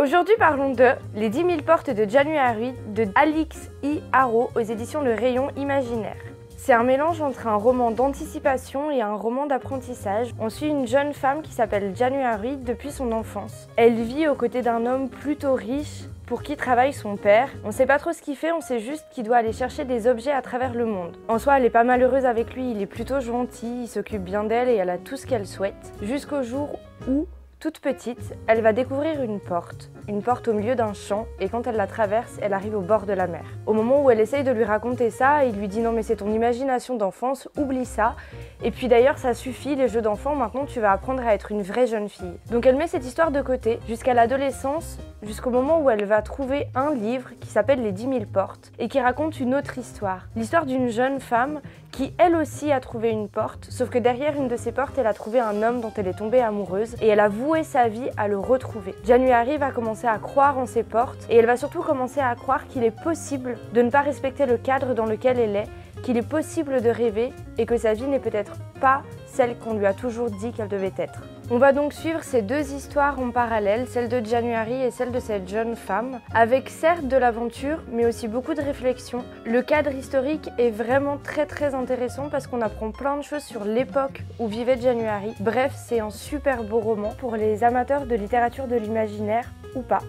Aujourd'hui, parlons de Les 10 000 portes de January de Alix I. Harrow aux éditions Le Rayon Imaginaire. C'est un mélange entre un roman d'anticipation et un roman d'apprentissage. On suit une jeune femme qui s'appelle January depuis son enfance. Elle vit aux côtés d'un homme plutôt riche pour qui travaille son père. On sait pas trop ce qu'il fait, on sait juste qu'il doit aller chercher des objets à travers le monde. En soi, elle est pas malheureuse avec lui, il est plutôt gentil, il s'occupe bien d'elle et elle a tout ce qu'elle souhaite. Jusqu'au jour où, toute petite, elle va découvrir une porte au milieu d'un champ, et quand elle la traverse, elle arrive au bord de la mer. Au moment où elle essaye de lui raconter ça, il lui dit non mais c'est ton imagination d'enfance, oublie ça. Et puis d'ailleurs ça suffit, les jeux d'enfants, maintenant tu vas apprendre à être une vraie jeune fille. Donc elle met cette histoire de côté, jusqu'à l'adolescence, jusqu'au moment où elle va trouver un livre qui s'appelle Les 10 000 portes, et qui raconte une autre histoire. L'histoire d'une jeune femme qui elle aussi a trouvé une porte, sauf que derrière une de ces portes, elle a trouvé un homme dont elle est tombée amoureuse, et elle a voué sa vie à le retrouver. January va commencer à croire en ces portes, et elle va surtout commencer à croire qu'il est possible de ne pas respecter le cadre dans lequel elle est, qu'il est possible de rêver, et que sa vie n'est peut-être pas celle qu'on lui a toujours dit qu'elle devait être. On va donc suivre ces deux histoires en parallèle, celle de January et celle de cette jeune femme, avec certes de l'aventure, mais aussi beaucoup de réflexion. Le cadre historique est vraiment très intéressant parce qu'on apprend plein de choses sur l'époque où vivait January. Bref, c'est un super beau roman pour les amateurs de littérature de l'imaginaire ou pas.